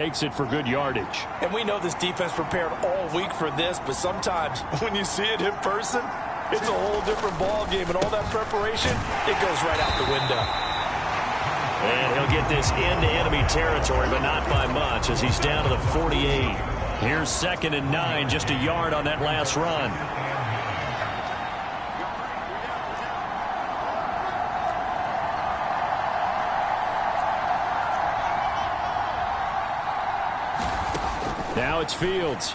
Takes it for good yardage. And we know this defense prepared all week for this, but sometimes when you see it in person, it's a whole different ball game, and all that preparation, it goes right out the window. And he'll get this into enemy territory, but not by much as he's down to the 48. Here's 2nd and 9, just a yard on that last run. Now it's Fields.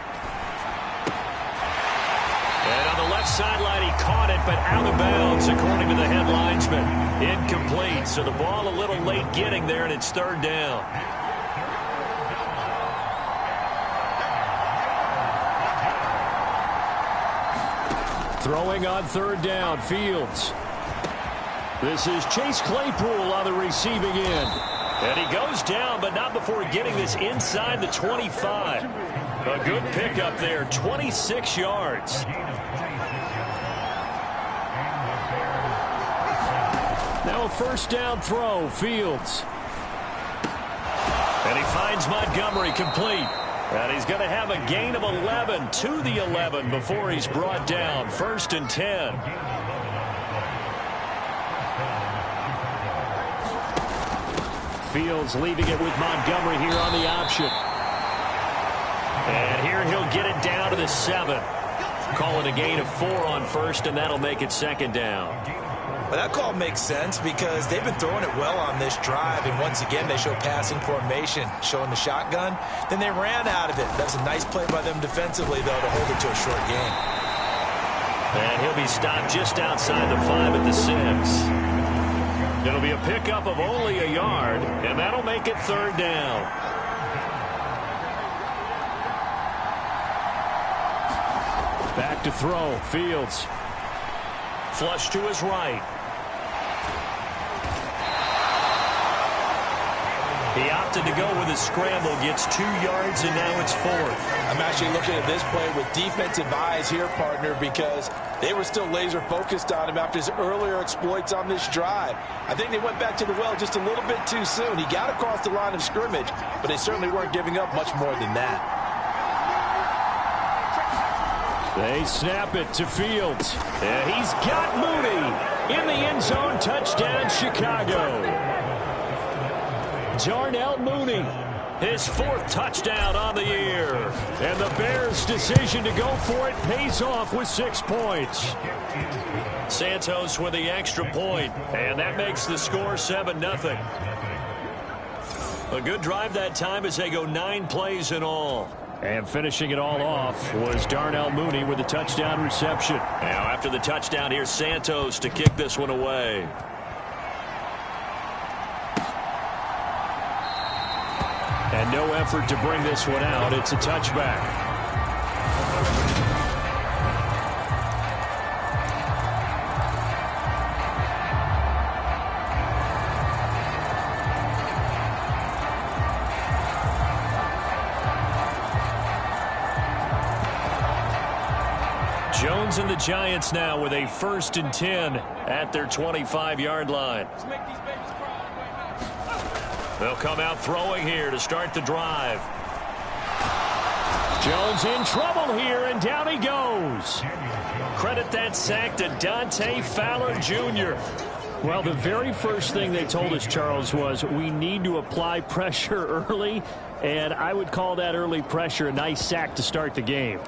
And on the left sideline, he caught it, but out of bounds, according to the head linesman. Incomplete, so the ball a little late getting there, and it's 3rd down. Throwing on 3rd down, Fields. This is Chase Claypool on the receiving end. And he goes down, but not before getting this inside the 25. A good pickup there, 26 yards. Now a 1st down throw, Fields. And he finds Montgomery complete. And he's going to have a gain of 11 to the 11 before he's brought down. 1st and 10. Fields leaving it with Montgomery here on the option. And here he'll get it down to the 7. Call it a gain of 4 on 1st, and that'll make it 2nd down. Well, that call makes sense because they've been throwing it well on this drive, and once again they show passing formation, showing the shotgun. Then they ran out of it. That's a nice play by them defensively, though, to hold it to a short gain. And he'll be stopped just outside the 5 at the 6. It'll be a pickup of only a yard, and that'll make it 3rd down. Back to throw, Fields. Flush to his right. He opted to go with his scramble, gets 2 yards, and now it's 4th. I'm actually looking at this play with defensive eyes here, partner, because they were still laser focused on him after his earlier exploits on this drive. I think they went back to the well just a little bit too soon. He got across the line of scrimmage, but they certainly weren't giving up much more than that. They snap it to Fields. And he's got Mooney in the end zone. Touchdown, Chicago. Darnell Mooney, his 4th touchdown on the year. And the Bears' decision to go for it pays off with 6 points. Santos with the extra point, and that makes the score 7-0. A good drive that time as they go 9 plays in all. And finishing it all off was Darnell Mooney with a touchdown reception. Now after the touchdown, here's Santos to kick this one away. And no effort to bring this one out. It's a touchback. Jones and the Giants now with a 1st and 10 at their 25-yard line. They'll come out throwing here to start the drive. Jones in trouble here, and down he goes. Credit that sack to Dante Fowler Jr. Well, the very first thing they told us, Charles, was we need to apply pressure early, and I would call that early pressure a nice sack to start the game.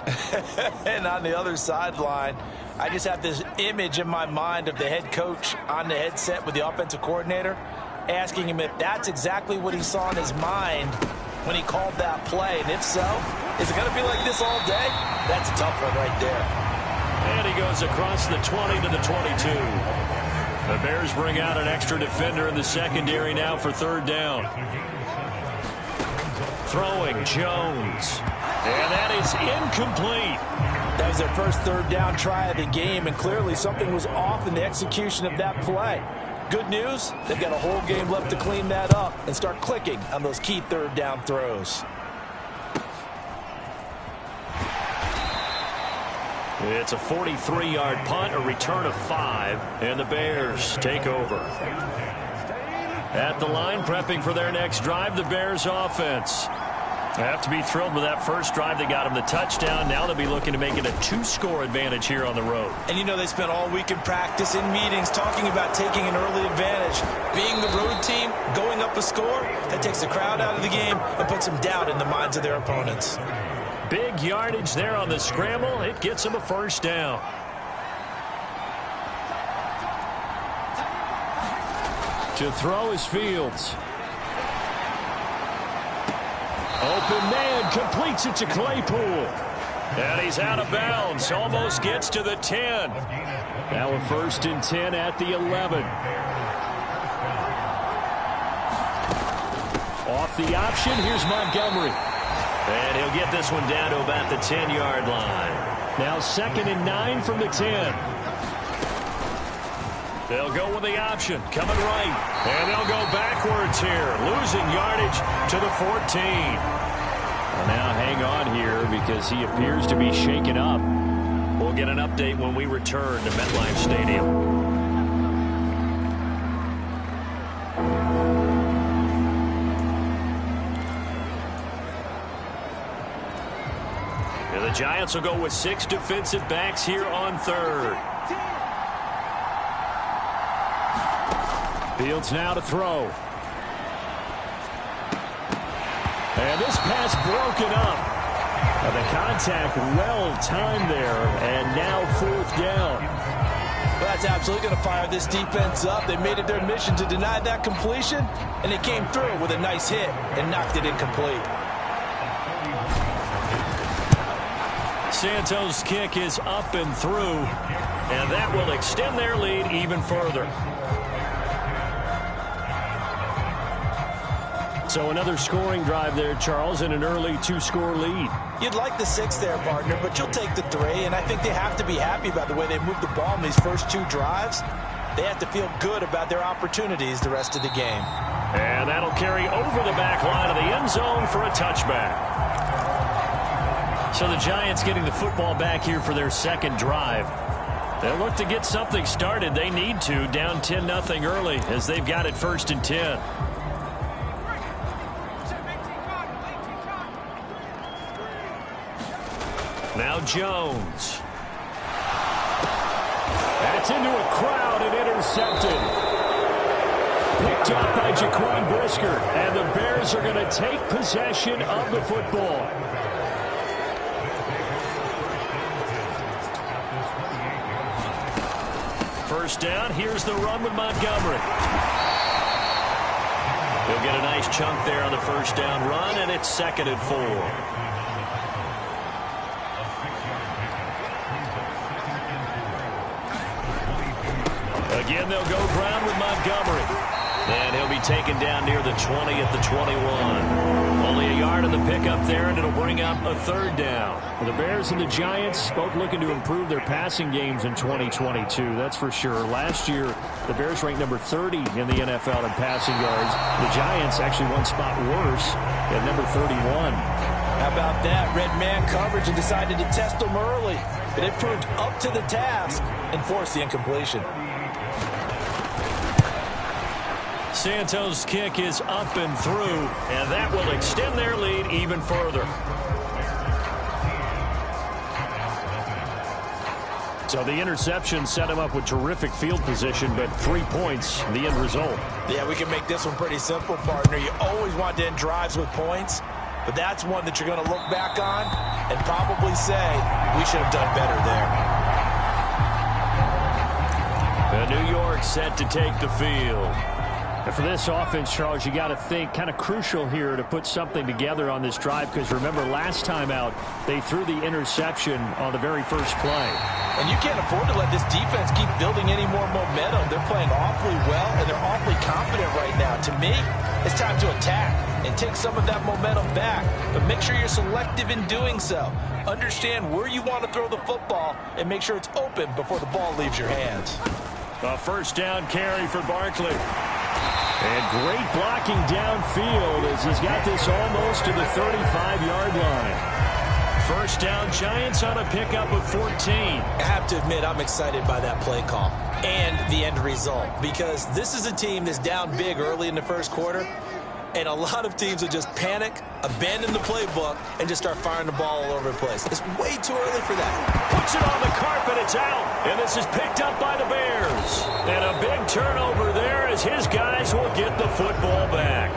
And on the other sideline, I just have this image in my mind of the head coach on the headset with the offensive coordinator, asking him if that's exactly what he saw in his mind when he called that play. And if so, is it going to be like this all day? That's a tough one right there. And he goes across the 20 to the 22. The Bears bring out an extra defender in the secondary now for 3rd down. Throwing Jones. And that is incomplete. That was their first 3rd down try of the game, and clearly something was off in the execution of that play. Good news, they've got a whole game left to clean that up and start clicking on those key 3rd down throws. It's a 43-yard punt, a return of 5, and the Bears take over. At the line, prepping for their next drive, the Bears offense. They have to be thrilled with that first drive. They got him the touchdown. Now they'll be looking to make it a 2-score advantage here on the road. And you know they spent all week in practice, in meetings, talking about taking an early advantage. Being the road team, going up a score, that takes the crowd out of the game and puts some doubt in the minds of their opponents. Big yardage there on the scramble. It gets them a first down. To throw is Fields. Open man, completes it to Claypool. And he's out of bounds, almost gets to the 10. Now a 1st and 10 at the 11. Off the option, here's Montgomery. And he'll get this one down to about the 10-yard line. Now 2nd and 9 from the 10. They'll go with the option, coming right. And they'll go backwards here, losing yardage to the 14. Well, now hang on here because he appears to be shaken up. We'll get an update when we return to MetLife Stadium. And the Giants will go with 6 defensive backs here on 3rd. Fields now to throw. And this pass broken up. And the contact well timed there. And now 4th down. Well, that's absolutely going to fire this defense up. They made it their mission to deny that completion. And they came through with a nice hit and knocked it incomplete. Santos' kick is up and through. And that will extend their lead even further. So another scoring drive there, Charles, and an early 2-score lead. You'd like the 6 there, partner, but you'll take the 3, and I think they have to be happy about the way they moved the ball in these first 2 drives. They have to feel good about their opportunities the rest of the game. And that'll carry over the back line of the end zone for a touchback. So the Giants getting the football back here for their 2nd drive. They'll look to get something started. They need to, down 10-0 early as they've got it 1st and 10. Now Jones. That's into a crowd and intercepted. Picked up by Jaquan Brisker. And the Bears are going to take possession of the football. First down. Here's the run with Montgomery. He'll get a nice chunk there on the first down run, and it's 2nd and 4. Again, they'll go ground with Montgomery. And he'll be taken down near the 20 at the 21. Only a yard on the pickup there, and it'll bring up a 3rd down. Well, the Bears and the Giants both looking to improve their passing games in 2022, that's for sure. Last year, the Bears ranked number 30 in the NFL in passing yards. The Giants actually one spot worse at number 31. How about that? Red man coverage and decided to test them early. But it proved up to the task and forced the incompletion. Santos' kick is up and through, and that will extend their lead even further. So the interception set him up with terrific field position, but 3 points, the end result. Yeah, we can make this one pretty simple, partner. You always want to end drives with points, but that's one that you're going to look back on and probably say, we should have done better there. New York set to take the field. And for this offense, Charles, you got to think kind of crucial here to put something together on this drive, because remember last time out they threw the interception on the very first play. And you can't afford to let this defense keep building any more momentum. They're playing awfully well, and they're awfully confident right now. To me, it's time to attack and take some of that momentum back. But make sure you're selective in doing so. Understand where you want to throw the football and make sure it's open before the ball leaves your hands. A first down carry for Barkley. And great blocking downfield as he's got this almost to the 35-yard line. First down, Giants on a pickup of 14. I have to admit, I'm excited by that play call and the end result, because this is a team that's down big early in the first quarter. And a lot of teams will just panic, abandon the playbook, and just start firing the ball all over the place. It's way too early for that. Puts it on the carpet. It's out. And this is picked up by the Bears. And a big turnover there as his guys will get the football back.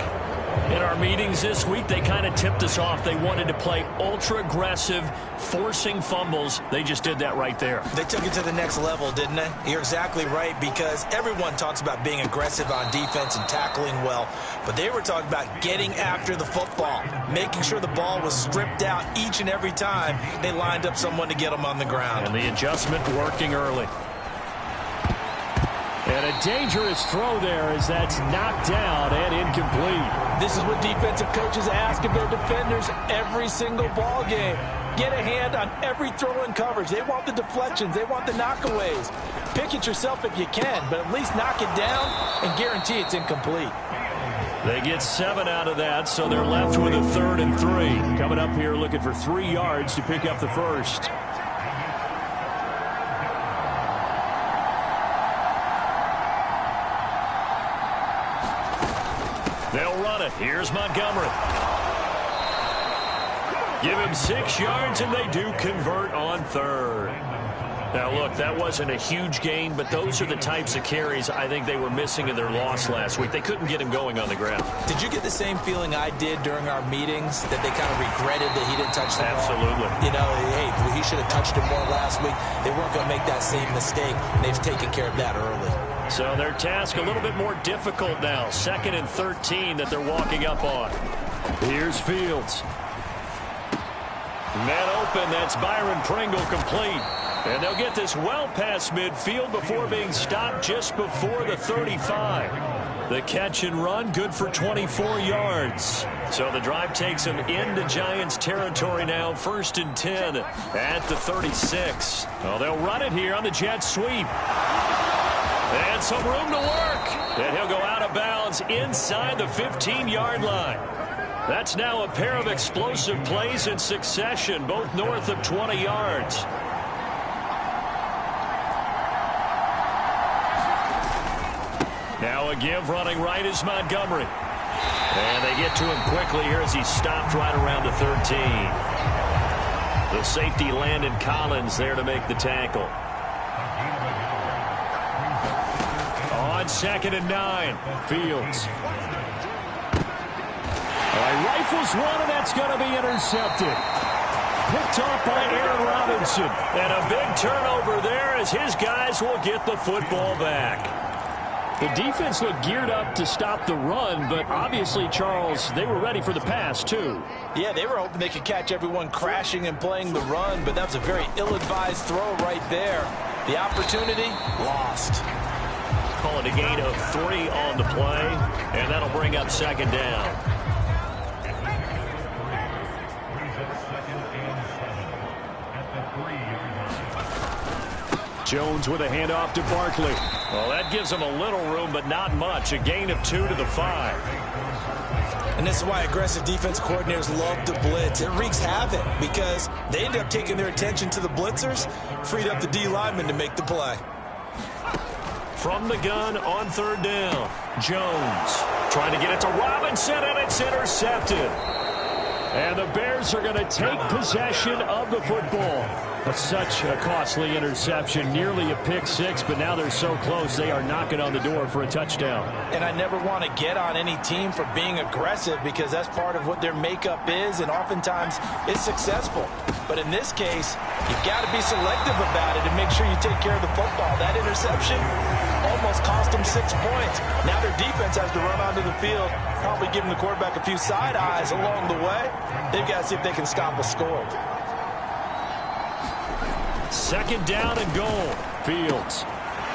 In our meetings this week, they kind of tipped us off. They wanted to play ultra-aggressive, forcing fumbles. They just did that right there. They took it to the next level, didn't they? You're exactly right, because everyone talks about being aggressive on defense and tackling well, but they were talking about getting after the football, making sure the ball was stripped out each and every time they lined up someone to get them on the ground. And the adjustment working early. And a dangerous throw there as that's knocked down and incomplete. This is what defensive coaches ask of their defenders every single ball game. Get a hand on every throw in coverage. They want the deflections. They want the knockaways. Pick it yourself if you can, but at least knock it down and guarantee it's incomplete. They get 7 out of that, so they're left with a 3rd and 3. Coming up here looking for 3 yards to pick up the first. They'll run it. Here's Montgomery. Give him 6 yards, and they do convert on 3rd. Now, look, that wasn't a huge gain, but those are the types of carries I think they were missing in their loss last week. They couldn't get him going on the ground. Did you get the same feeling I did during our meetings, that they kind of regretted that he didn't touch the ball? Absolutely. You know, hey, he should have touched it more last week. They weren't going to make that same mistake, and they've taken care of that early. So their task a little bit more difficult now. 2nd and 13 that they're walking up on. Here's Fields. Net open. That's Byron Pringle complete. And they'll get this well past midfield before being stopped just before the 35. The catch and run, good for 24 yards. So the drive takes them into Giants territory now. 1st and 10 at the 36. Well, they'll run it here on the jet sweep. And some room to work. And he'll go out of bounds inside the 15-yard line. That's now a pair of explosive plays in succession, both north of 20 yards. Now a give running right is Montgomery. And they get to him quickly here as he's stopped right around the 13. The safety Landon Collins there to make the tackle. On 2nd and 9, Fields. All right, rifles one, and that's going to be intercepted. Picked off by Aaron Robinson. And a big turnover there as his guys will get the football back. The defense looked geared up to stop the run, but obviously, Charles, they were ready for the pass, too. Yeah, they were hoping they could catch everyone crashing and playing the run, but that was a very ill-advised throw right there. The opportunity, lost. Call it a gain of 3 on the play, and that'll bring up 2nd down. Jones with a handoff to Barkley. Well, that gives them a little room, but not much. A gain of 2 to the 5. And this is why aggressive defense coordinators love to blitz. It wreaks havoc because they end up taking their attention to the blitzers, freed up the D lineman to make the play. From the gun on 3rd down, Jones trying to get it to Robinson, and it's intercepted. And the Bears are going to take possession of the football. But such a costly interception, nearly a pick 6, but now they're so close they are knocking on the door for a touchdown. And I never want to get on any team for being aggressive because that's part of what their makeup is, and oftentimes it's successful. But in this case, you've got to be selective about it and make sure you take care of the football. That interception almost cost them 6 points. Now their defense has to run onto the field, probably giving the quarterback a few side eyes along the way. They've got to see if they can stop a score. 2nd down and goal. Fields.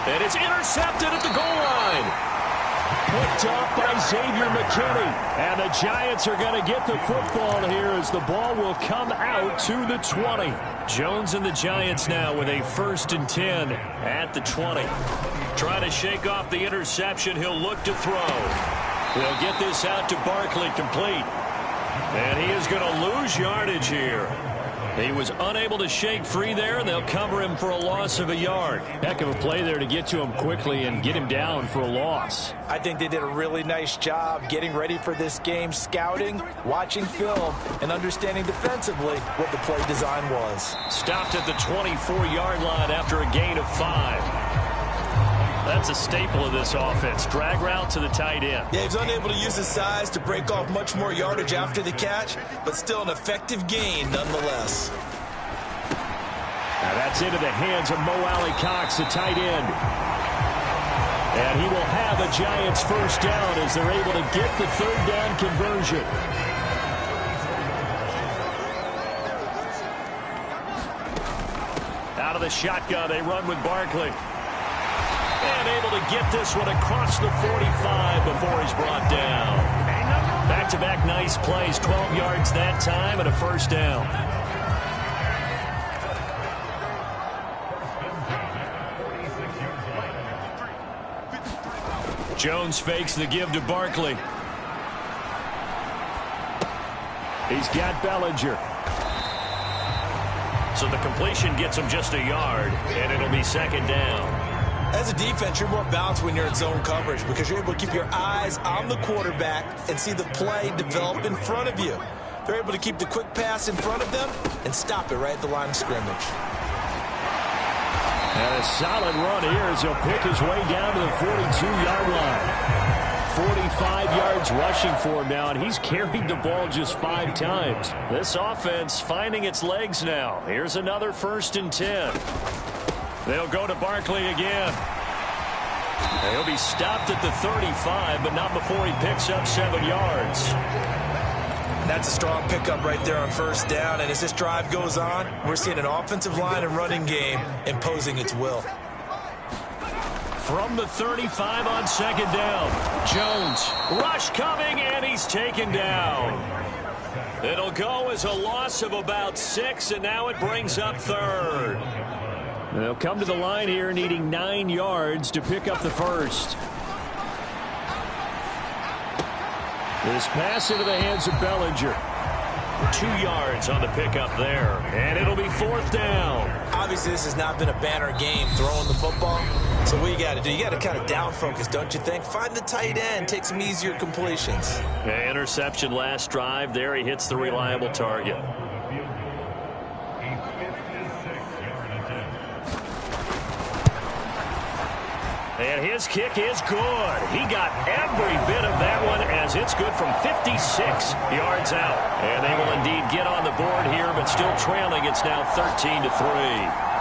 And it's intercepted at the goal line. Picked up by Xavier McKinney. And the Giants are going to get the football here as the ball will come out to the 20. Jones and the Giants now with a 1st and 10 at the 20. Trying to shake off the interception. He'll look to throw. They'll get this out to Barkley complete. And he is going to lose yardage here. He was unable to shake free there, and they'll cover him for a loss of a yard. Heck of a play there to get to him quickly and get him down for a loss. I think they did a really nice job getting ready for this game, scouting, watching film, and understanding defensively what the play design was. Stopped at the 24-yard line after a gain of 5. That's a staple of this offense. Drag route to the tight end. Yeah, he's unable to use his size to break off much more yardage after the catch, but still an effective gain nonetheless. Now that's into the hands of Mo Alley-Cox, the tight end. And he will have a Giants first down as they're able to get the third down conversion. Out of the shotgun, they run with Barkley. And able to get this one across the 45 before he's brought down. Back-to-back nice plays, 12 yards that time and a first down. Jones fakes the give to Barkley. He's got Bellinger. So the completion gets him just a yard, and it'll be second down. As a defense, you're more balanced when you're in zone coverage because you're able to keep your eyes on the quarterback and see the play develop in front of you. They're able to keep the quick pass in front of them and stop it right at the line of scrimmage. And a solid run here as he'll pick his way down to the 42-yard line. 45 yards rushing for him now, and he's carried the ball just 5 times. This offense finding its legs now. Here's another 1st and 10. They'll go to Barkley again. He'll be stopped at the 35, but not before he picks up 7 yards. That's a strong pickup right there on first down, and as this drive goes on, we're seeing an offensive line and running game imposing its will. From the 35 on second down, Jones, rush coming, and he's taken down. It'll go as a loss of about 6, and now it brings up 3rd. They'll come to the line here needing 9 yards to pick up the first. This pass into the hands of Bellinger. 2 yards on the pickup there, and it'll be 4th down. Obviously, this has not been a banner game throwing the football. So what you got to do, you got to kind of down focus, don't you think? Find the tight end, take some easier completions. Yeah, interception last drive. There he hits the reliable target. And his kick is good. He got every bit of that one as it's good from 56 yards out. And they will indeed get on the board here, but still trailing. It's now 13-3.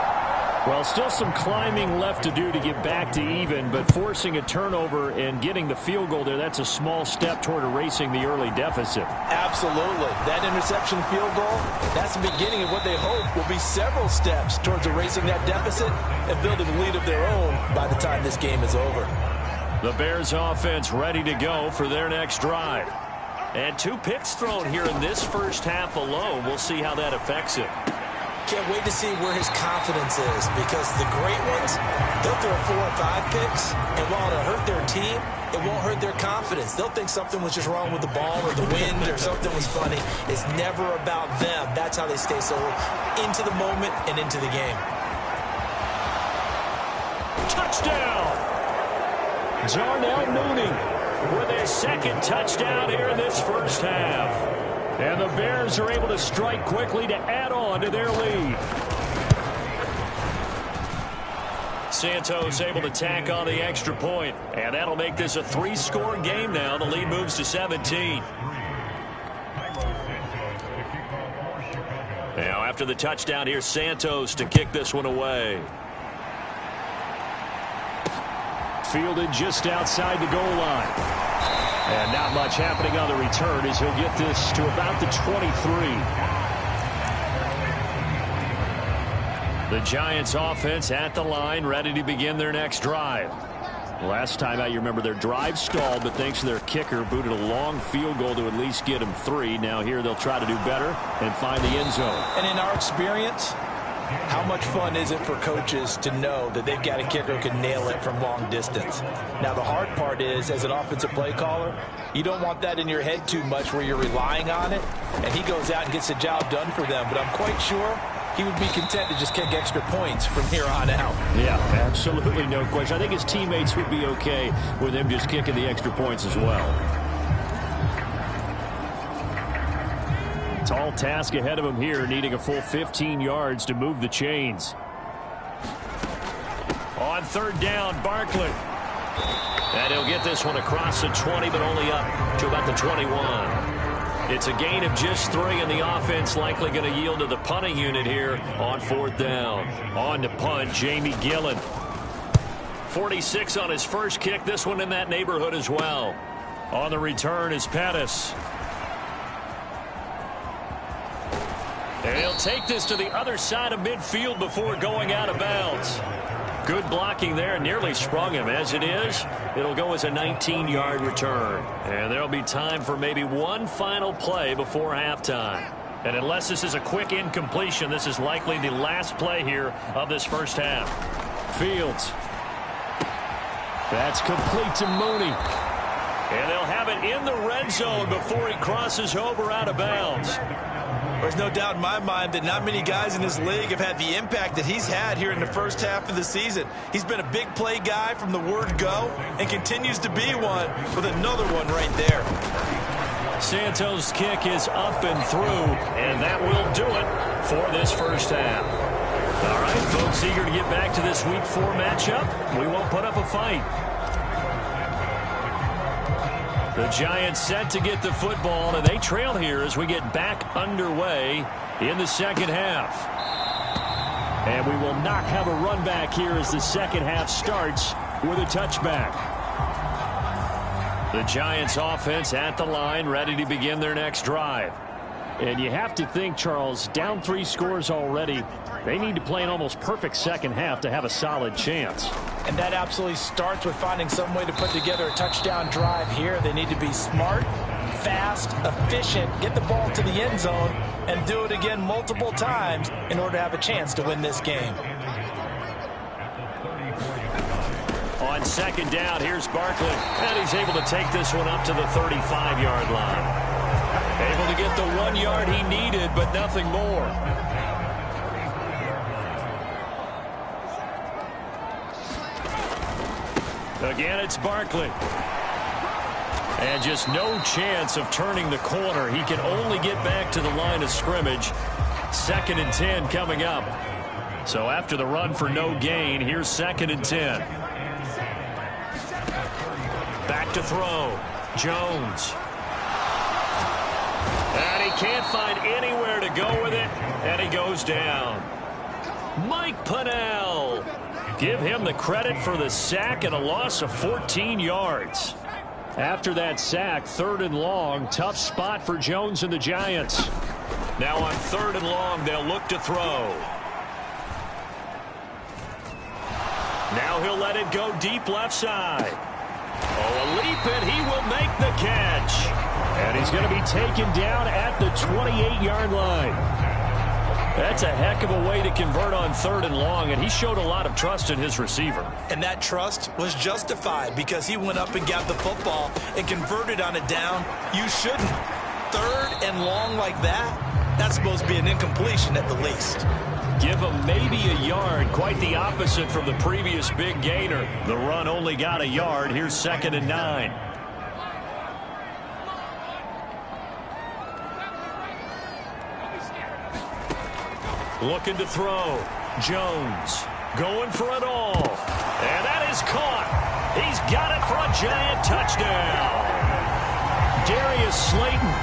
Well, still some climbing left to do to get back to even, but forcing a turnover and getting the field goal there, that's a small step toward erasing the early deficit. Absolutely. That interception field goal, that's the beginning of what they hope will be several steps towards erasing that deficit and building a lead of their own by the time this game is over. The Bears offense ready to go for their next drive. And 2 picks thrown here in this first half alone. We'll see how that affects it. Can't wait to see where his confidence is because the great ones, they'll throw 4 or 5 picks, and while it'll hurt their team, it won't hurt their confidence. They'll think something was just wrong with the ball or the wind or something was funny. It's never about them. That's how they stay so into the moment and into the game. Touchdown! Darnell Mooney with his 2nd touchdown here in this first half. And the Bears are able to strike quickly to add on to their lead. Santos able to tack on the extra point. And that'll make this a 3-score game now. The lead moves to 17. Now after the touchdown, here's Santos to kick this one away. Fielded just outside the goal line. And not much happening on the return as he'll get this to about the 23. The Giants offense at the line, ready to begin their next drive. Last time out, you remember their drive stalled, but thanks to their kicker, booted a long field goal to at least get them 3. Now here they'll try to do better and find the end zone. And in our experience, How much fun is it for coaches to know that they've got a kicker who can nail it from long distance? Now, the hard part is, as an offensive play caller, you don't want that in your head too much where you're relying on it, and he goes out and gets the job done for them. But I'm quite sure he would be content to just kick extra points from here on out. Yeah, absolutely no question. I think his teammates would be okay with him just kicking the extra points as well. Tall task ahead of him here, needing a full 15 yards to move the chains. On third down, Barkley. And he'll get this one across the 20, but only up to about the 21. It's a gain of just 3, and the offense likely going to yield to the punting unit here on fourth down. On to punt, Jamie Gillen. 46 on his first kick, this one in that neighborhood as well. On the return is Pettis. And he'll take this to the other side of midfield before going out of bounds. Good blocking there, nearly sprung him. As it is, it'll go as a 19-yard return. And there'll be time for maybe one final play before halftime. And unless this is a quick incompletion, this is likely the last play here of this first half. Fields. That's complete to Mooney. And they'll have it in the red zone before he crosses over out of bounds. There's no doubt in my mind that not many guys in this league have had the impact that he's had here in the first half of the season. He's been a big play guy from the word go and continues to be one with another one right there. Santos' kick is up and through, and that will do it for this first half. All right, folks, eager to get back to this Week 4 matchup. We won't put up a fight. The Giants set to get the football, and they trail here as we get back underway in the second half. And we will not have a run back here as the second half starts with a touchback. The Giants offense at the line, ready to begin their next drive. And you have to think, Charles, down 3 scores already. They need to play an almost perfect second half to have a solid chance. And that absolutely starts with finding some way to put together a touchdown drive here. They need to be smart, fast, efficient, get the ball to the end zone, and do it again multiple times in order to have a chance to win this game. On second down, here's Barkley, and he's able to take this one up to the 35-yard line. Able to get the 1 yard he needed, but nothing more. Again, it's Barkley. And just no chance of turning the corner. He can only get back to the line of scrimmage. 2nd and 10 coming up. So after the run for no gain, here's 2nd and 10. Back to throw. Jones. And he can't find anywhere to go with it. And he goes down. Mike Pennell. Give him the credit for the sack and a loss of 14 yards. After that sack, 3rd and long, tough spot for Jones and the Giants. Now on 3rd and long, they'll look to throw. Now he'll let it go deep left side. Oh, a leap, and he will make the catch. And he's going to be taken down at the 28-yard line. That's a heck of a way to convert on 3rd and long, and he showed a lot of trust in his receiver. And that trust was justified because he went up and got the football and converted on a down. You shouldn't. 3rd and long like that, that's supposed to be an incompletion at the least. Give him maybe a yard, quite the opposite from the previous big gainer. The run only got a yard. Here's 2nd and 9. Looking to throw. Jones going for it all. And that is caught. He's got it for a giant touchdown. Darius Slayton,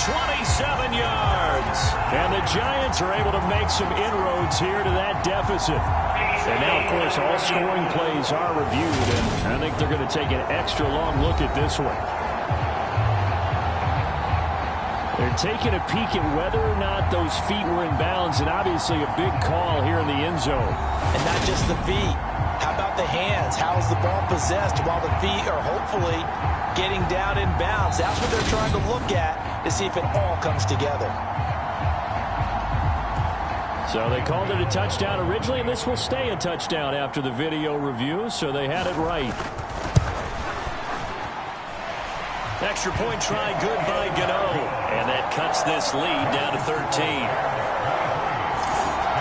27 yards. And the Giants are able to make some inroads here to that deficit. And now, of course, all scoring plays are reviewed, and I think they're going to take an extra long look at this one. They're taking a peek at whether or not those feet were in bounds, and obviously a big call here in the end zone. And not just the feet. How about the hands? How is the ball possessed while the feet are hopefully getting down in bounds? That's what they're trying to look at to see if it all comes together. So they called it a touchdown originally, and this will stay a touchdown after the video review, so they had it right. Extra point try, good by Gano. And that cuts this lead down to 13.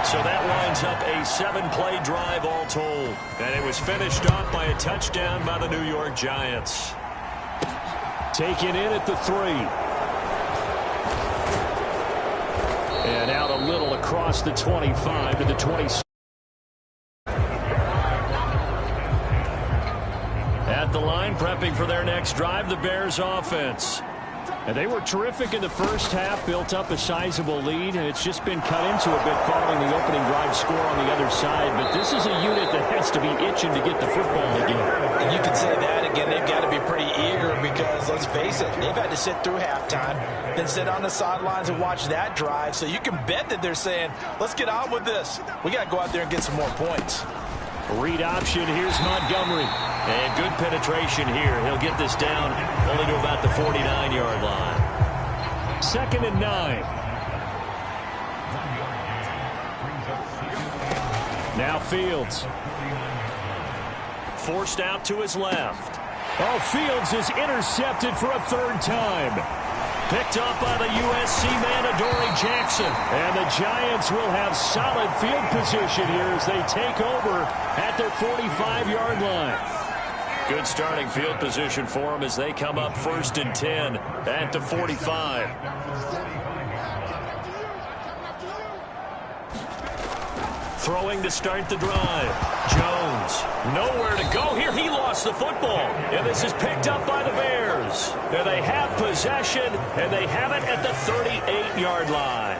So that winds up a 7-play drive all told. And it was finished off by a touchdown by the New York Giants. Taken in at the 3. And out a little across the 25 to the 26. At the line, prepping for their next drive, the Bears offense. And they were terrific in the first half, built up a sizable lead, and it's just been cut into a bit following the opening drive score on the other side. But this is a unit that has to be itching to get the football again. And you can say that again. They've got to be pretty eager because, let's face it, they've had to sit through halftime, then sit on the sidelines and watch that drive. So you can bet that they're saying, let's get on with this. We got to go out there and get some more points. Read option. Here's Montgomery. And good penetration here. He'll get this down only to about the 49-yard line. 2nd and 9. Now Fields. Forced out to his left. Oh, Fields is intercepted for a 3rd time. Picked up by the USC man, Adoree Jackson. And the Giants will have solid field position here as they take over at their 45-yard line. Good starting field position for them as they come up 1st and 10 at the 45. Throwing to start the drive. Jones, nowhere to go here. He lost the football. And this is picked up by the Bears. And they have possession, and they have it at the 38-yard line.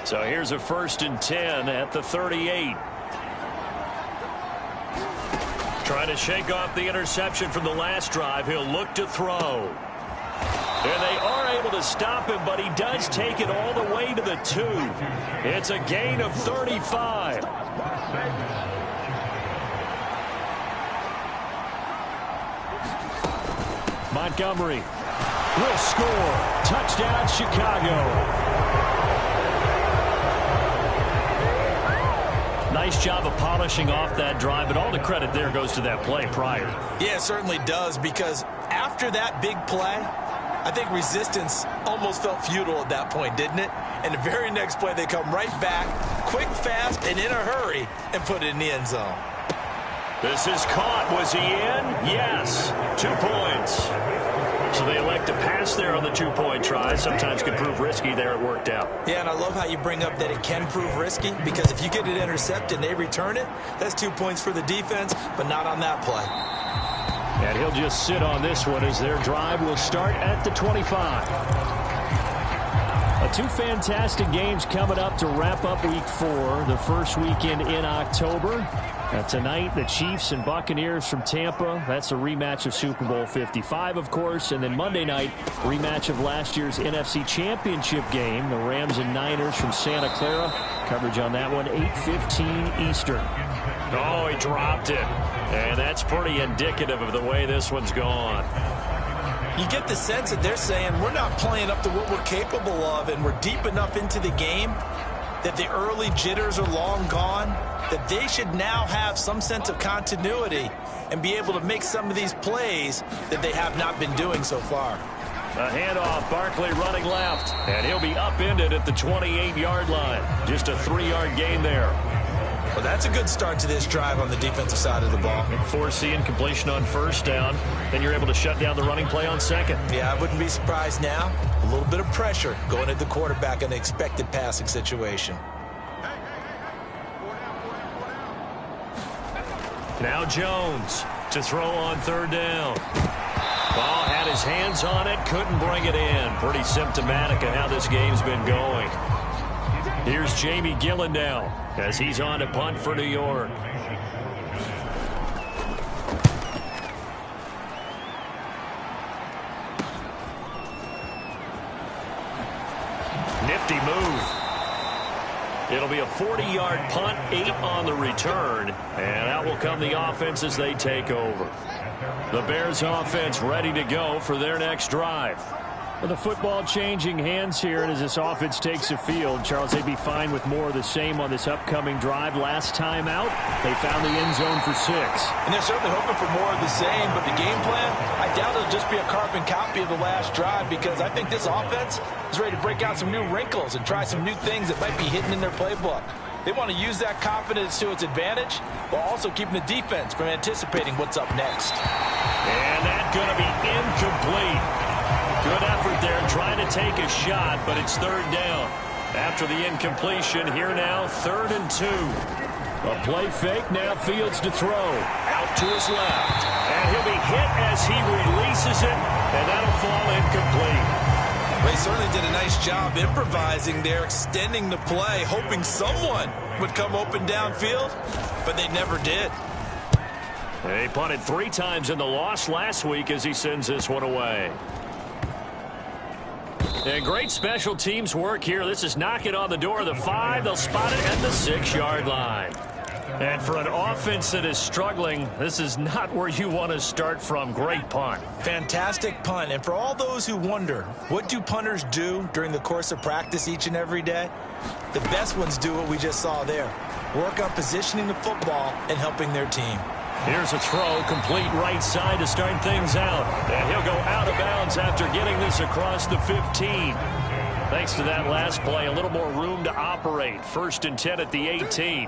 So here's a 1st and 10 at the 38. Trying to shake off the interception from the last drive. He'll look to throw. And they are able to stop him, but he does take it all the way to the 2. It's a gain of 35. Montgomery will score. Touchdown, Chicago. Nice job of polishing off that drive, but all the credit there goes to that play prior. Yeah, it certainly does, because after that big play, I think resistance almost felt futile at that point, didn't it? And the very next play, they come right back, quick, fast, and in a hurry, and put it in the end zone. This is caught. Was he in? Yes. 2 points. So they elect to pass there on the 2-point try. Sometimes can prove risky. There it worked out. Yeah, and I love how you bring up that it can prove risky, because if you get it intercepted and they return it, that's 2 points for the defense, but not on that play. And he'll just sit on this one as their drive will start at the 25. 2 fantastic games coming up to wrap up Week 4, the first weekend in October. Tonight, the Chiefs and Buccaneers from Tampa. That's a rematch of Super Bowl 55, of course. And then Monday night, rematch of last year's NFC Championship game, the Rams and Niners from Santa Clara. Coverage on that one, 8:15 Eastern. Oh, he dropped it. And that's pretty indicative of the way this one's gone. You get the sense that they're saying we're not playing up to what we're capable of, and we're deep enough into the game that the early jitters are long gone, that they should now have some sense of continuity and be able to make some of these plays that they have not been doing so far. A handoff, Barkley running left, and he'll be upended at the 28-yard line. Just a 3-yard gain there. Well, that's a good start to this drive on the defensive side of the ball. Foreseeing completion on 1st down, then you're able to shut down the running play on 2nd. Yeah, I wouldn't be surprised now. A little bit of pressure going at the quarterback in an expected passing situation. Now Jones to throw on 3rd down. Ball had his hands on it, couldn't bring it in. Pretty symptomatic of how this game's been going. Here's Jamie Gillen now as he's on to punt for New York. Nifty move. It'll be a 40-yard punt, 8 on the return, and out will come the offense as they take over. The Bears offense ready to go for their next drive. Well, the football changing hands here, and as this offense takes the field, Charles, they'd be fine with more of the same on this upcoming drive. Last time out, they found the end zone for 6. And they're certainly hoping for more of the same, but the game plan, I doubt it'll just be a carbon copy of the last drive, because I think this offense is ready to break out some new wrinkles and try some new things that might be hidden in their playbook. They want to use that confidence to its advantage while also keeping the defense from anticipating what's up next. And that's going to be incomplete. Good effort there trying to take a shot, but it's 3rd down. After the incompletion, here now, 3rd and 2. A play fake, now Fields to throw. Out to his left. And he'll be hit as he releases it, and that'll fall incomplete. They certainly did a nice job improvising there, extending the play, hoping someone would come open downfield, but they never did. They punted 3 times in the loss last week as he sends this one away. And great special teams work here. This is knocking on the door of the 5. They'll spot it at the 6-yard line. And for an offense that is struggling, this is not where you want to start from. Great punt. Fantastic punt. And for all those who wonder, what do punters do during the course of practice each and every day? The best ones do what we just saw there. Work on positioning the football and helping their team. Here's a throw, complete right side to start things out. And he'll go out of bounds after getting this across the 15. Thanks to that last play, a little more room to operate. 1st and 10 at the 18.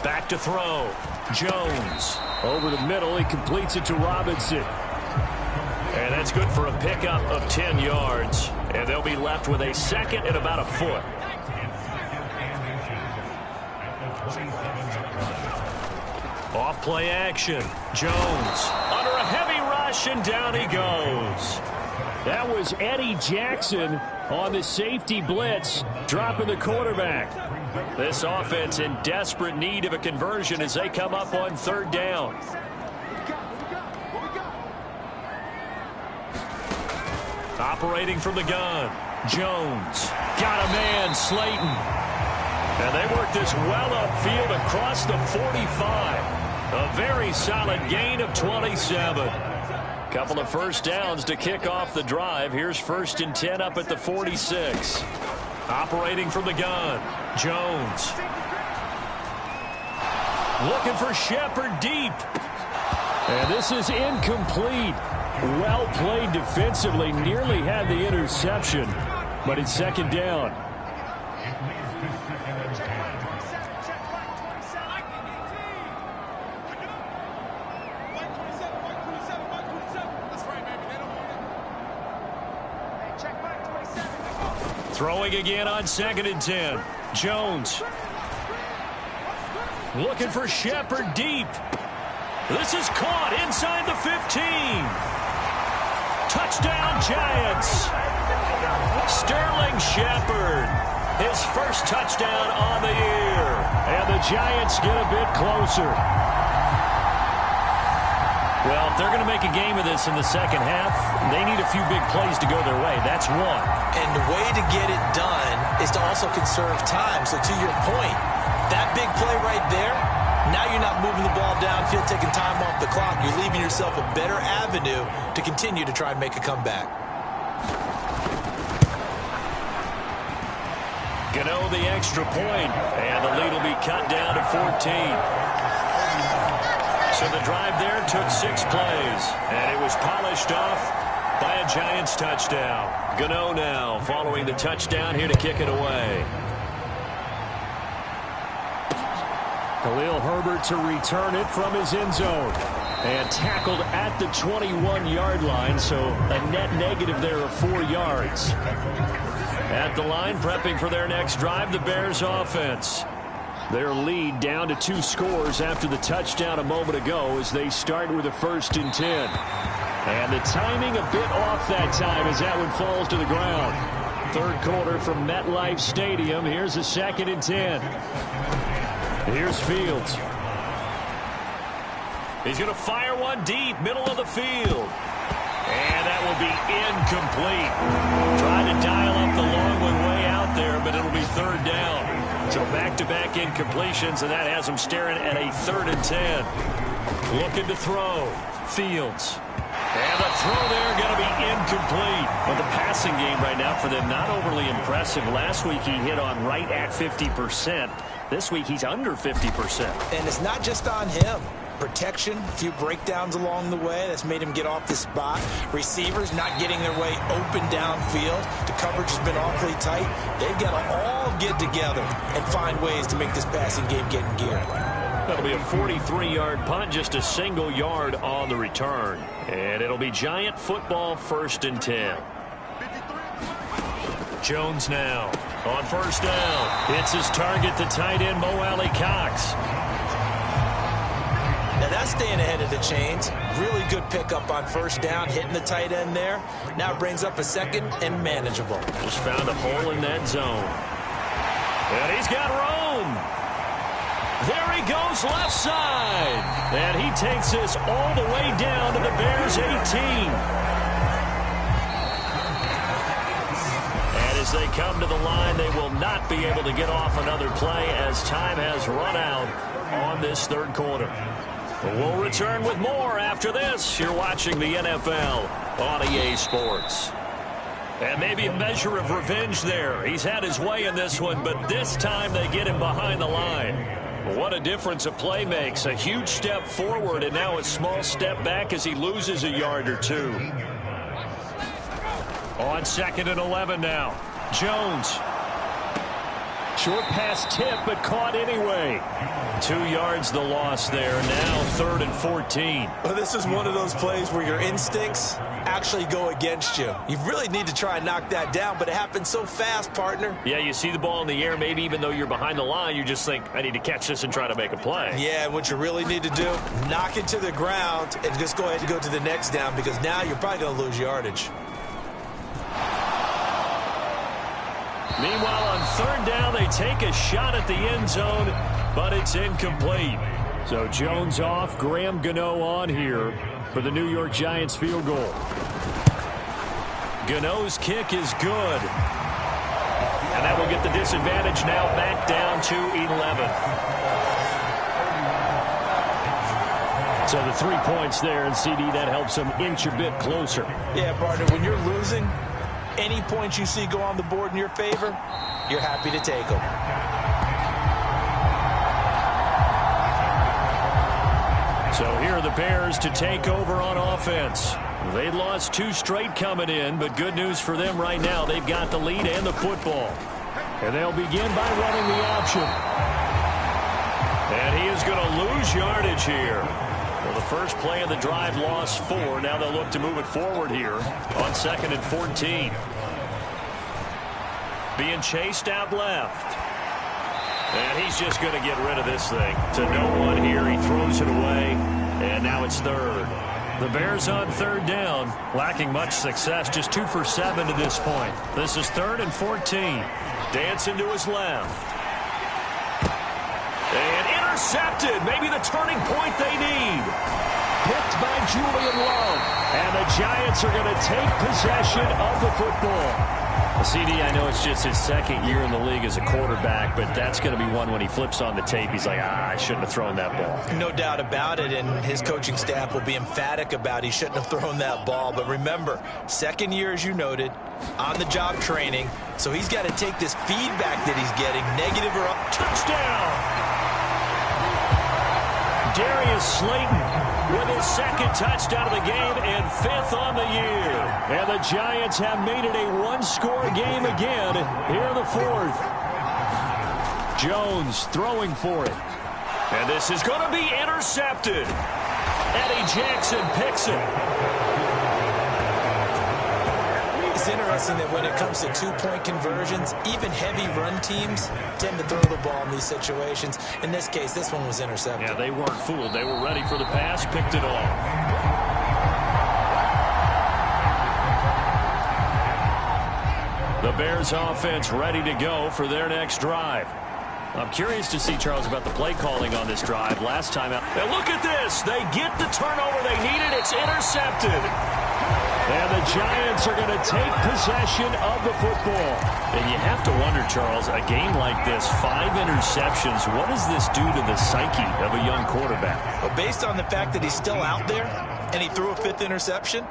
Back to throw. Jones. Over the middle, he completes it to Robinson. And that's good for a pickup of 10 yards. And they'll be left with a 2nd and about a foot. Off play action. Jones under a heavy rush, and down he goes. That was Eddie Jackson on the safety blitz, dropping the quarterback. This offense in desperate need of a conversion as they come up on 3rd down. Operating from the gun. Jones got a man, Slayton. And they work this well upfield across the 45. A very solid gain of 27. Couple of first downs to kick off the drive. Here's 1st and 10 up at the 46. Operating from the gun. Jones. Looking for Shepard deep. And this is incomplete. Well played defensively. Nearly had the interception. But it's 2nd down. Throwing again on 2nd and 10. Jones. Looking for Shepard deep. This is caught inside the 15. Touchdown, Giants. Sterling Shepard. His 1st touchdown on the year. And the Giants get a bit closer. Well, if they're going to make a game of this in the 2nd half, they need a few big plays to go their way. That's one. And the way to get it done is to also conserve time. So to your point, that big play right there, now you're not moving the ball downfield, taking time off the clock. You're leaving yourself a better avenue to continue to try and make a comeback. Gano the extra point, and the lead will be cut down to 14. So the drive there took 6 plays, and it was polished off by a Giants touchdown. Gano now following the touchdown here to kick it away. Khalil Herbert to return it from his end zone. And tackled at the 21-yard line, so a net negative there of 4 yards. At the line, prepping for their next drive, the Bears offense. Their lead down to 2 scores after the touchdown a moment ago as they start with a 1st and 10. And the timing a bit off that time as that one falls to the ground. 3rd quarter from MetLife Stadium. Here's a 2nd and 10. Here's Fields. He's going to fire one deep, middle of the field. And that will be incomplete. Trying to dial up the long one way out there, but it'll be 3rd down. So back-to-back incompletions, and that has them staring at a 3rd and 10. Looking to throw. Fields. And the throw there going to be incomplete. But the passing game right now for them, not overly impressive. Last week he hit on right at 50%. This week he's under 50%. And it's not just on him. Protection, a few breakdowns along the way. That's made him get off the spot. Receivers not getting their way open downfield. The coverage has been awfully tight. They've got to all get together and find ways to make this passing game get in gear. That'll be a 43-yard punt, just a single yard on the return. And it'll be Giant football, 1st and 10. Jones now on 1st down. Hits his target, the tight end, Mo Alley Cox. Now that's staying ahead of the chains. Really good pickup on 1st down, hitting the tight end there. Now it brings up a 2nd and manageable. Just found a hole in that zone. And he's got room. There he goes left side. And he takes this all the way down to the Bears' 18. And as they come to the line, they will not be able to get off another play as time has run out on this 3rd quarter. We'll return with more after this. You're watching the NFL on EA Sports. And maybe a measure of revenge there. He's had his way in this one, but this time they get him behind the line. What a difference a play makes. A huge step forward and now a small step back as he loses a yard or two. On 2nd and 11 now. Jones. Short pass tip, but caught anyway. 2 yards the loss there. Now 3rd and 14. Well, this is one of those plays where your instincts actually go against you. You really need to try and knock that down, but it happens so fast, partner. Yeah, you see the ball in the air. Maybe even though you're behind the line, you just think, I need to catch this and try to make a play. Yeah, what you really need to do, knock it to the ground and just go ahead and go to the next down because now you're probably going to lose yardage. Meanwhile, on 3rd down, they take a shot at the end zone, but it's incomplete. So Jones off, Graham Gano on here for the New York Giants field goal. Gano's kick is good. And that will get the disadvantage now back down to 11. So the 3 points there, and CD, that helps them inch a bit closer. Yeah, partner, when you're losing, any points you see go on the board in your favor, you're happy to take them. So here are the Bears to take over on offense. They lost 2 straight coming in, but good news for them right now. They've got the lead and the football. And they'll begin by running the option. And he is going to lose yardage here. Well, the first play of the drive lost 4. Now they'll look to move it forward here on 2nd and 14. Being chased out left. And he's just going to get rid of this thing. To no one here. He throws it away. And now it's 3rd. The Bears on 3rd down. Lacking much success. Just 2 for 7 to this point. This is 3rd and 14. Dancing to his left. And intercepted. Maybe the turning point they need. Picked by Julian Love. And the Giants are going to take possession of the football. CD, I know it's just his 2nd year in the league as a quarterback, but that's going to be one when he flips on the tape. He's like, I shouldn't have thrown that ball. No doubt about it, and his coaching staff will be emphatic about he shouldn't have thrown that ball. But remember, 2nd year, as you noted, on-the-job training, so he's got to take this feedback that he's getting, negative or up. Touchdown! Darius Slayton with his 2nd touchdown of the game and 5th on the year. And the Giants have made it a 1-score game again here in the 4th. Jones throwing for it. And this is going to be intercepted. Eddie Jackson picks it. It's interesting that when it comes to 2-point conversions, even heavy run teams tend to throw the ball in these situations. In this case, this one was intercepted. Yeah, they weren't fooled. They were ready for the pass, picked it off. The Bears offense ready to go for their next drive. I'm curious to see, Charles, about the play calling on this drive. Last time out. Now look at this. They get the turnover they needed. It's intercepted. And the Giants are going to take possession of the football. And you have to wonder, Charles, a game like this, 5 interceptions, what does this do to the psyche of a young quarterback? Well, based on the fact that he's still out there, and he threw a 5th interception.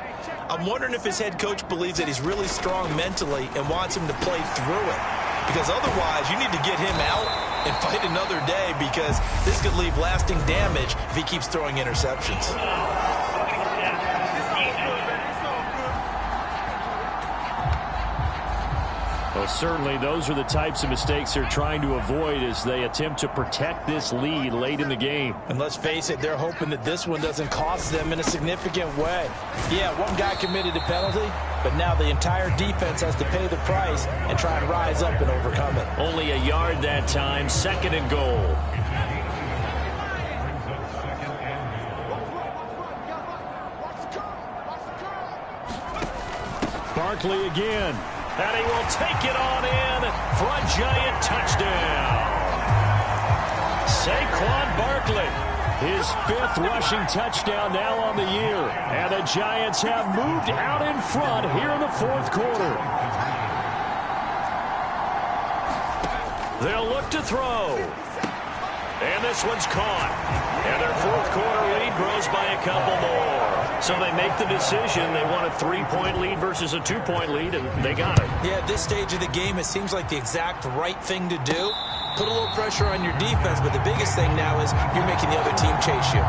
I'm wondering if his head coach believes that he's really strong mentally and wants him to play through it. Because otherwise, you need to get him out and fight another day, because this could leave lasting damage if he keeps throwing interceptions. Well, certainly those are the types of mistakes they're trying to avoid as they attempt to protect this lead late in the game. And let's face it, they're hoping that this one doesn't cost them in a significant way. Yeah, one guy committed a penalty, but now the entire defense has to pay the price and try and rise up and overcome it. Only a yard that time, 2nd and goal. Barkley again. And he will take it on in for a giant touchdown. Saquon Barkley, his 5th rushing touchdown now on the year. And the Giants have moved out in front here in the 4th quarter. They'll look to throw. And this one's caught. And their 4th quarter lead grows by a couple more. So they make the decision. They want a 3-point lead versus a 2-point lead, and they got it. Yeah, at this stage of the game, it seems like the exact right thing to do. Put a little pressure on your defense, but the biggest thing now is you're making the other team chase you.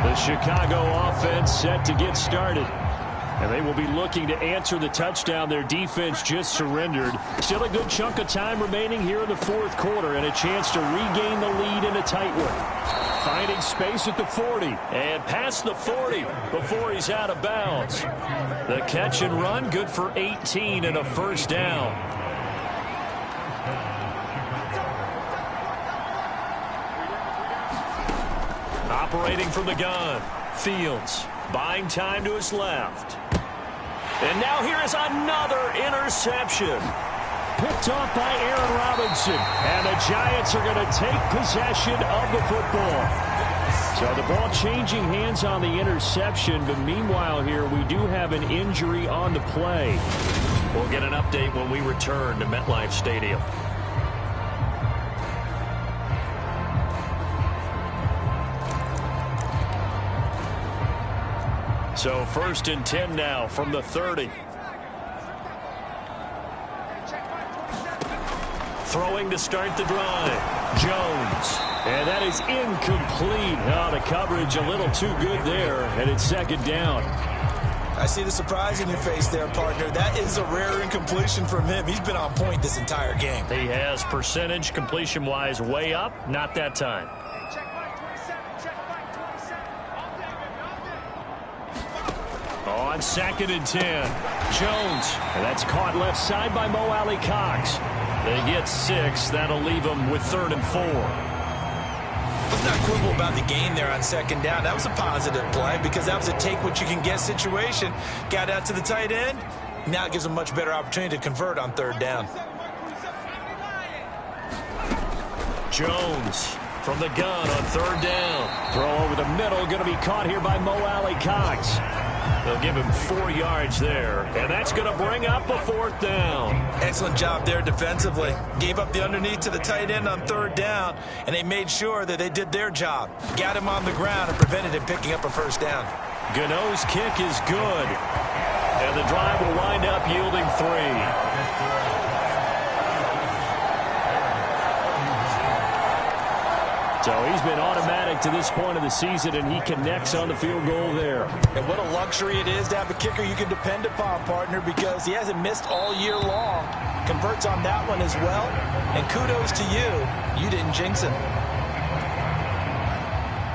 The Chicago offense set to get started. And they will be looking to answer the touchdown their defense just surrendered. Still a good chunk of time remaining here in the 4th quarter, and a chance to regain the lead in a tight one. Finding space at the 40 and past the 40 before he's out of bounds. The catch and run, good for 18 and a 1st down. Operating from the gun, Fields buying time to his left. And now here is another interception. Picked off by Aaron Robinson. And the Giants are going to take possession of the football. So the ball changing hands on the interception. But meanwhile here, we do have an injury on the play. We'll get an update when we return to MetLife Stadium. So 1st and 10 now from the 30. Throwing to start the drive. Jones. And that is incomplete. Oh, the coverage a little too good there. And it's 2nd down. I see the surprise in your face there, partner. That is a rare incompletion from him. He's been on point this entire game. He has percentage completion-wise way up. Not that time. On 2nd and 10, Jones. And that's caught left side by Mo Alley Cox. They get 6. That'll leave them with 3rd and 4. Let's not quibble about the gain there on 2nd down. That was a positive play because that was a take-what-you-can-get situation. Got out to the tight end. Now it gives them a much better opportunity to convert on 3rd down. Jones from the gun on 3rd down. Throw over the middle. Going to be caught here by Mo Alley Cox. They'll give him 4 yards there, and that's going to bring up a 4th down. Excellent job there defensively. Gave up the underneath to the tight end on 3rd down, and they made sure that they did their job. Got him on the ground and prevented him picking up a 1st down. Gano's kick is good, and the drive will wind up yielding 3. So he's been automatic to this point of the season, and he connects on the field goal there. And what a luxury it is to have a kicker you can depend upon, partner, because he hasn't missed all year long. Converts on that one as well. And kudos to you. You didn't jinx him.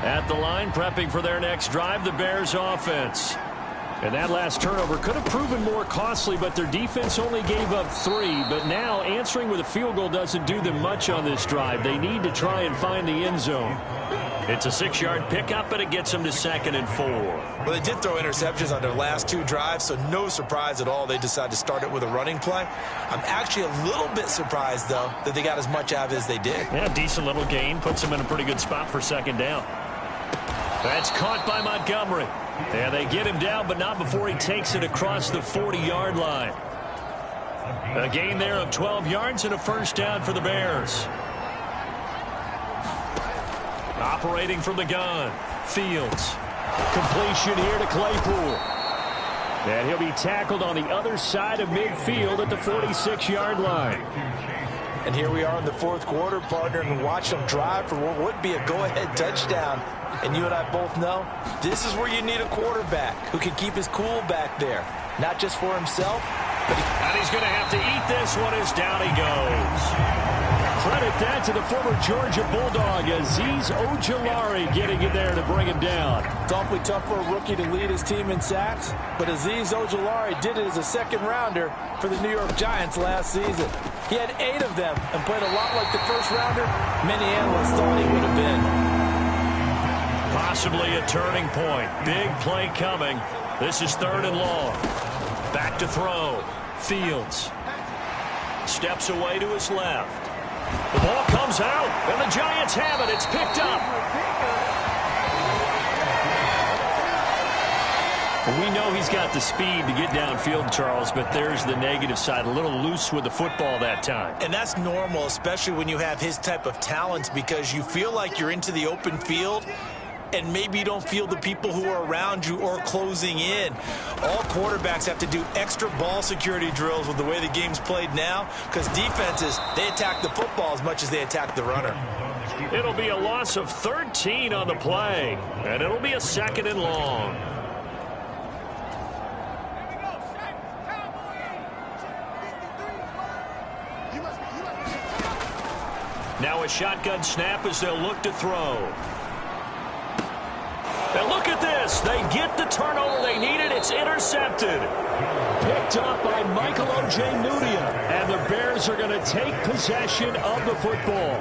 At the line, prepping for their next drive, the Bears offense. And that last turnover could have proven more costly, but their defense only gave up 3. But now answering with a field goal doesn't do them much on this drive. They need to try and find the end zone. It's a 6-yard pickup, and it gets them to 2nd and 4. Well, they did throw interceptions on their last 2 drives, so no surprise at all they decided to start it with a running play. I'm actually a little bit surprised, though, that they got as much out of it as they did. Yeah, decent little gain. Puts them in a pretty good spot for 2nd down. That's caught by Montgomery. And they get him down, but not before he takes it across the 40-yard line. A gain there of 12 yards and a 1st down for the Bears. Operating from the gun, Fields. Completion here to Claypool. And he'll be tackled on the other side of midfield at the 46-yard line. And here we are in the fourth quarter, partner, and watch them drive for what would be a go-ahead touchdown. And you and I both know this is where you need a quarterback who can keep his cool back there. Not just for himself, but and he's going to have to eat this one as down he goes. Credit that to the former Georgia Bulldog, Azeez Ojulari, getting in there to bring him down. It's awfully tough for a rookie to lead his team in sacks, but Azeez Ojulari did it as a second-rounder for the New York Giants last season. He had 8 of them and played a lot like the first-rounder many analysts thought he would have been. Possibly a turning point. Big play coming. This is 3rd and long. Back to throw. Fields steps away to his left. The ball comes out, and the Giants have it. It's picked up. We know he's got the speed to get downfield, Charles, but there's the negative side. A little loose with the football that time. And that's normal, especially when you have his type of talents, because you feel like you're into the open field, and maybe you don't feel the people who are around you or closing in. All quarterbacks have to do extra ball security drills with the way the game's played now, because defenses, they attack the football as much as they attack the runner. It'll be a loss of 13 on the play, and it'll be a 2nd and long. Now a shotgun snap as they'll look to throw. And look at this. They get the turnover they needed. It's intercepted. Picked up by Michael Ojemudia. And the Bears are going to take possession of the football.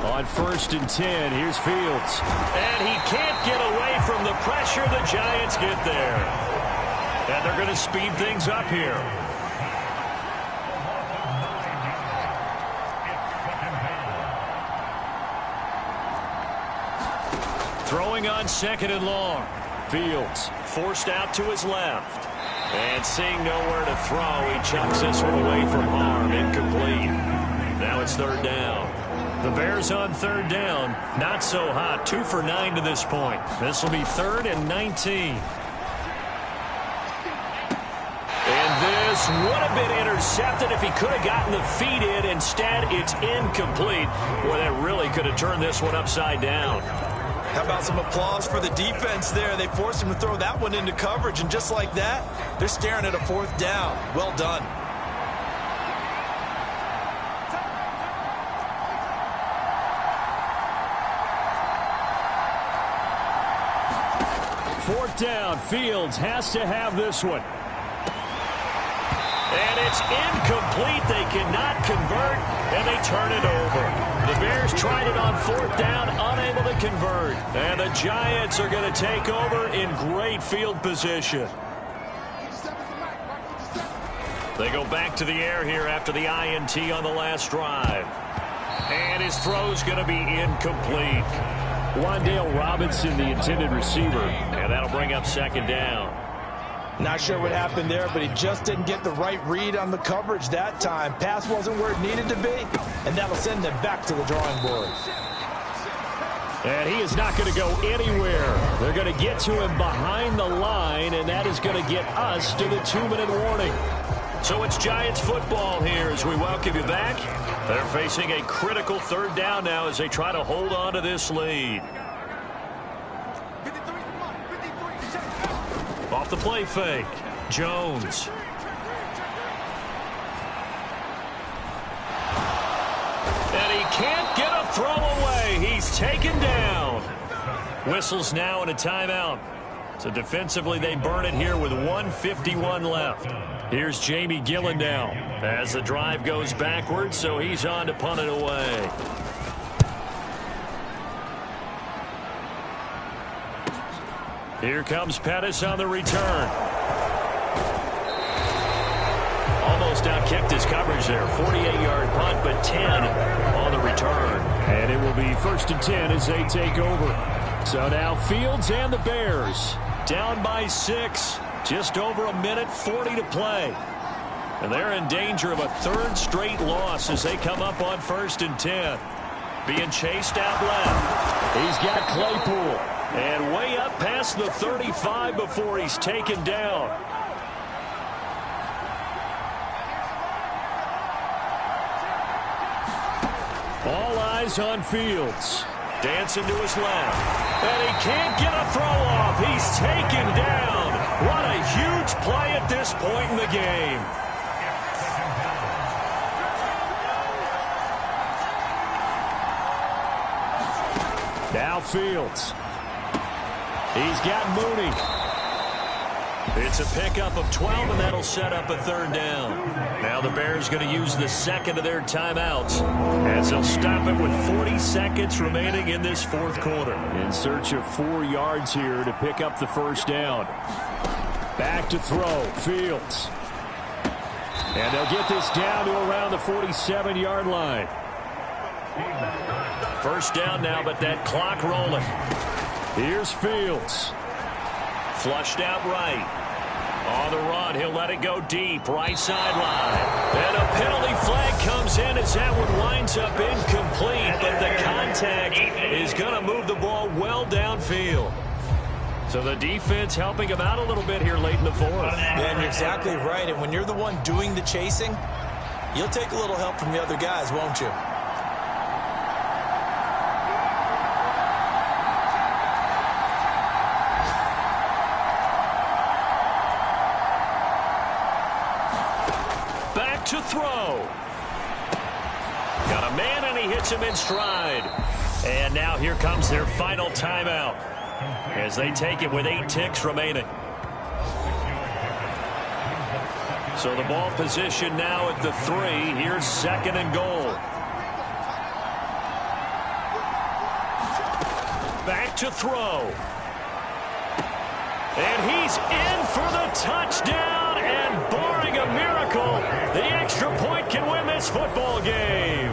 On 1st and 10, here's Fields. And he can't get away from the pressure. The Giants get there. And they're going to speed things up here. Throwing on 2nd and long. Fields forced out to his left. And seeing nowhere to throw, he chucks this one away from harm. Incomplete. Now it's 3rd down. The Bears on 3rd down. Not so hot. 2 for 9 to this point. This will be 3rd and 19. And this would have been intercepted if he could have gotten the feet in. Instead, it's incomplete. Boy, that really could have turned this one upside down. How about some applause for the defense there? They forced him to throw that one into coverage, and just like that, they're staring at a 4th down. Well done. Fourth down. Fields has to have this one. And it's incomplete. They cannot convert, and they turn it over. The Bears tried it on 4th down, unable to convert. And the Giants are going to take over in great field position. They go back to the air here after the INT on the last drive. And his throw's going to be incomplete. Wan'Dale Robinson, the intended receiver. And that'll bring up 2nd down. Not sure what happened there, but he just didn't get the right read on the coverage that time. Pass wasn't where it needed to be, and that'll send them back to the drawing board. And he is not going to go anywhere. They're going to get to him behind the line, and that is going to get us to the 2-minute warning. So it's Giants football here as we welcome you back. They're facing a critical 3rd down now as they try to hold on to this lead. Off the play fake, Jones. And he can't get a throw away. He's taken down. Whistles now and a timeout. So defensively they burn it here with 1:51 left. Here's Jamie Gillen now as the drive goes backwards, so he's on to punt it away. Here comes Pettis on the return. Almost outkicked his coverage there. 48-yard punt, but 10 on the return. And it will be 1st and 10 as they take over. So now Fields and the Bears down by 6. Just over a minute 40 to play. And they're in danger of a third straight loss as they come up on 1st and 10. Being chased out left. He's got Claypool. And way up past the 35 before he's taken down. All eyes on Fields. Dancing to his left. And he can't get a throw off. He's taken down. What a huge play at this point in the game. Now Fields. He's got Mooney. It's a pickup of 12, and that'll set up a 3rd down. Now the Bears going to use the second of their timeouts as they'll stop it with 40 seconds remaining in this 4th quarter. In search of 4 yards here to pick up the 1st down. Back to throw. Fields. And they'll get this down to around the 47-yard line. 1st down now, but that clock rolling. Here's Fields. Flushed out right. On the run, he'll let it go deep. Right sideline. And a penalty flag comes in as that one winds up incomplete. But the contact is going to move the ball well downfield. So the defense helping him out a little bit here late in the 4th. Yeah, and you're exactly right. And when you're the one doing the chasing, you'll take a little help from the other guys, won't you? To throw. Got a man, and he hits him in stride. And now here comes their final timeout as they take it with 8 ticks remaining. So the ball position now at the 3. Here's 2nd and goal. Back to throw. And he's in for the touchdown. And barring a miracle, the extra point can win this football game.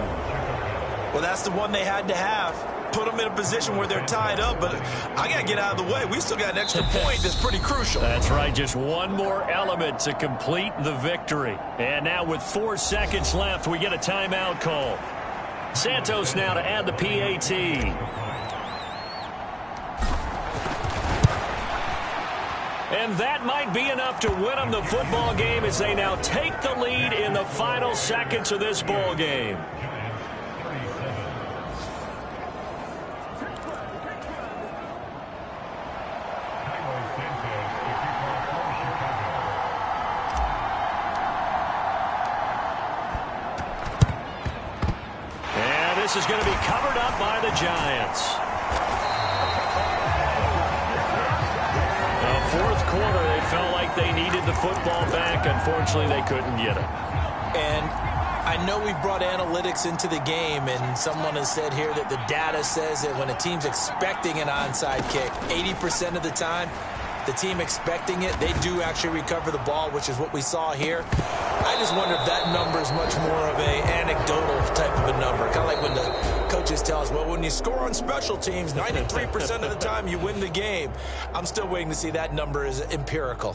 Well, that's the one they had to have. Put them in a position where they're tied up, but I got to get out of the way. We still got an extra point that's pretty crucial. That's right. Just one more element to complete the victory. And now with 4 seconds left, we get a timeout call. Santos now to add the PAT. And that might be enough to win them the football game as they now take the lead in the final seconds of this ball game. And this is going to be covered up by the Giants. 4th quarter, they felt like they needed the football back. Unfortunately, they couldn't get it. And I know we've brought analytics into the game, and someone has said here that the data says that when a team's expecting an onside kick, 80% of the time, the team expecting it, they do actually recover the ball, which is what we saw here. I just wonder if that number is much more of a anecdotal type of a number. Kind of like when the coaches tell us, well, when you score on special teams, 93% of the time you win the game. I'm still waiting to see that number is empirical.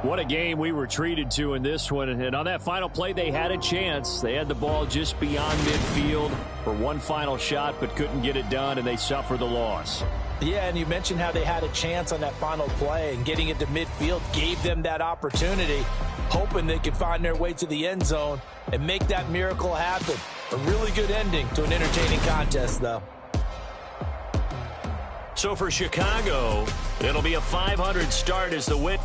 What a game we were treated to in this one. And on that final play, they had a chance. They had the ball just beyond midfield for one final shot, but couldn't get it done, and they suffer the loss. Yeah, and you mentioned how they had a chance on that final play, and getting it to midfield gave them that opportunity, hoping they could find their way to the end zone and make that miracle happen. A really good ending to an entertaining contest, though. So for Chicago, it'll be a 500 start as the win.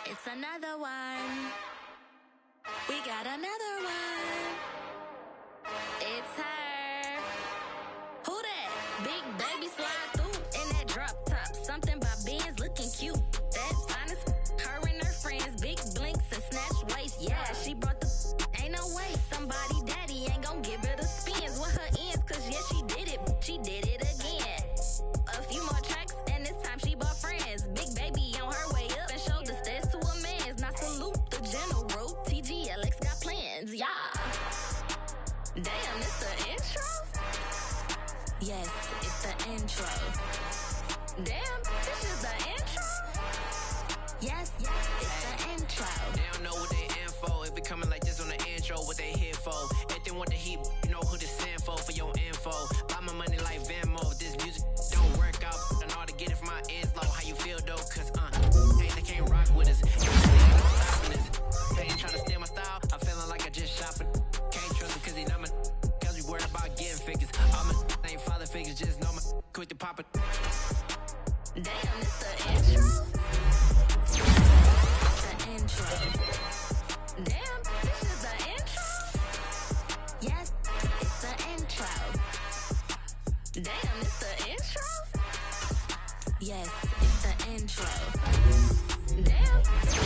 It's another one. We got another one. It's her. Who that? Big baby slide through in that drop top. Something about Benz looking cute. That's honest. Her and her friends, big blinks and snatch waist. Yeah, she brought the. Ain't no way somebody daddy ain't gonna give her the spins with her ends. Cause yeah, she did it. She did it again. A few more tracks and this time she bought friends. Big baby on her way up and showed the stairs to a man's. Now salute the general. TGLX got plans, yeah. Damn, it's the intro? Yes, it's the intro. Damn, this is the intro? Yes, it's the intro. They don't know what they in for. If it coming like this on the intro, what they here for? If they want the heat, you know who to send for your info. Buy my money like Venmo. This music don't work out. And all to get it from my ends low. How you feel though? Cause they can't rock with us. They ain't trying to steal my style. I'm feeling like I just shot for. Can't trust him cause he not my. Cause we worried about getting figures. All my ain't father figures, just know my quick to pop it. Damn, it's the intro? It's the intro. Damn, this is the intro? Yes, it's the intro. Damn, it's the intro? Yes, it's the intro. Damn, it's the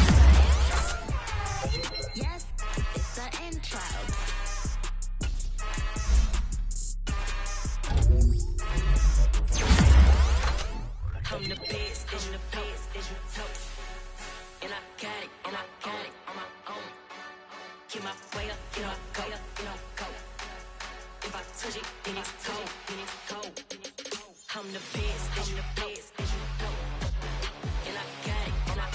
intro? Yes, it's the intro. I'm the best, I'm the best, is you top. And I got it on my own. Get my way up, get my go, go. If I touch it, then it's cold, I'm the best, is you top. And I got it on my own.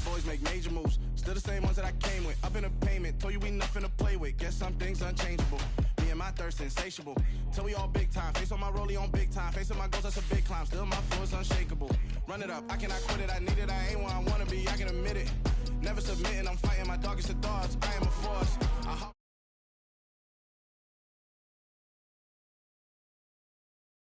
Boys make major moves, still the same ones that I came with. Up in the payment, told you we nothing to play with. Guess some things unchangeable. Me and my thirst insatiable. Till we all big time. Face on my rollie on big time. Facing my goals, that's a big climb. Still my flow is unshakable. Run it up, I cannot quit it. I need it, I ain't where I wanna be. I can